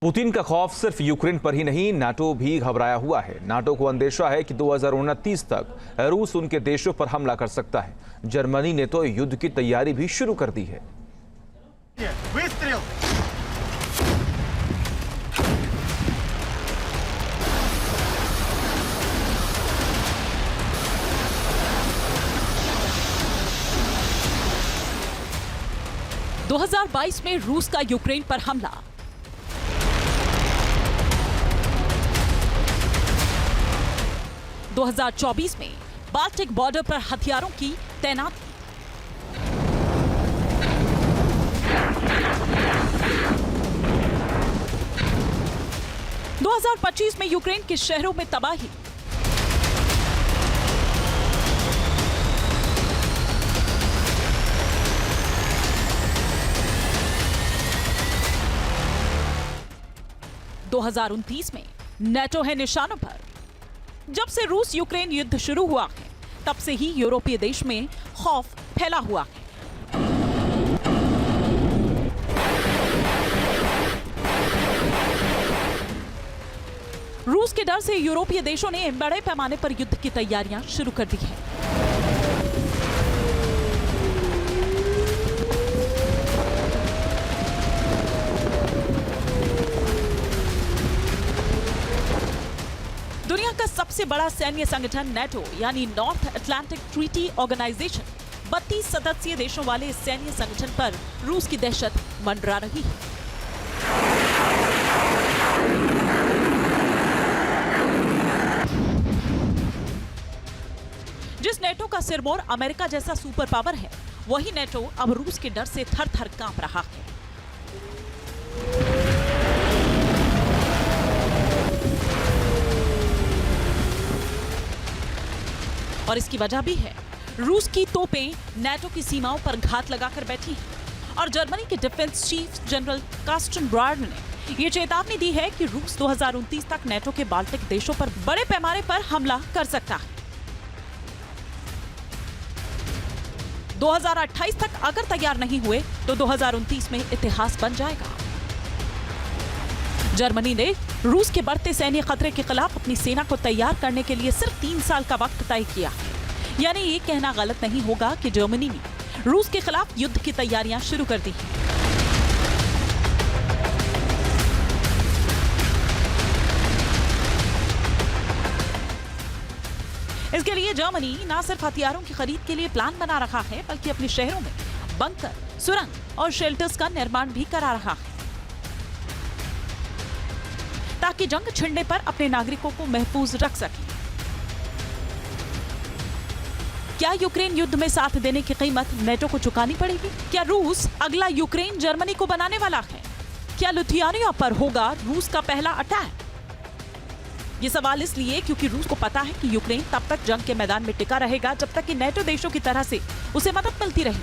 Putin का खौफ सिर्फ यूक्रेन पर ही नहीं, नाटो भी घबराया हुआ है। नाटो को अंदेशा है कि 2029 तक रूस उनके देशों पर हमला कर सकता है। जर्मनी ने तो युद्ध की तैयारी भी शुरू कर दी है। Выстрел! दो 2022 में रूस का यूक्रेन पर हमला। दो 2024 में बाल्टिक बॉर्डर पर हथियारों की तैनाती। दो 2025 में यूक्रेन के शहरों में तबाही। दो 2029 में नेटो है निशानों पर। जब से रूस यूक्रेन युद्ध शुरू हुआ है, तब से ही यूरोपीय देश में खौफ फैला हुआ है। रूस के डर से यूरोपीय देशों ने बड़े पैमाने पर युद्ध की तैयारियां शुरू कर दी हैं। दुनिया का सबसे बड़ा सैन्य संगठन नेटो यानी नॉर्थ अटलांटिक ट्रीटी ऑर्गेनाइजेशन 32 सदस्यीय देशों वाले इस सैन्य संगठन पर रूस की दहशत मंडरा रही है। जिस नेटो का सिरमौर अमेरिका जैसा सुपर पावर है, वही नेटो अब रूस के डर से थर-थर कांप रहा है। और इसकी वजह भी है, रूस की तोपें नेटो की सीमाओं पर घात लगाकर बैठी हैं और जर्मनी के defence chief general Carsten Bryde ने यह चेतावनी दी है कि रूस 2029 तक नेटो के बाल्टिक देशों पर बड़े पैमाने पर हमला कर सकता है। 2028 तक अगर तैयार नहीं हुए तो 2029 में इतिहास बन जाएगा। जर्मनी ने रूस के बढ़ते सैन्य खतरे के खिलाफ अपनी सेना को तैयार करने के लिए सिर्फ 3 साल का वक्त तय किया। यानी ये कहना गलत नहीं होगा कि जर्मनी ने रूस के खिलाफ युद्ध की तैयारियां शुरू कर दी। इसके लिए जर्मनी न सिर्फ हथियारों की खरीद के लिए प्लान बना रहा है, बल्कि अपने शहरों में बंकर, सुरंग और शेल्टर्स का निर्माण भी करा रहा है, ताकि जंग छिड़ने पर अपने नागरिकों को महफूज रख सके। क्या यूक्रेन युद्ध में साथ देने की कीमत नेटो को चुकानी पड़ेगी? क्या रूस अगला यूक्रेन जर्मनी को बनाने वाला है? क्या लिथुआनिया पर होगा रूस का पहला अटैक? ये सवाल इसलिए क्योंकि रूस को पता है कि यूक्रेन तब तक जंग के मैदान में टिका रहेगा जब तक कि नेटो देशों की तरह से उसे मदद मिलती रहे।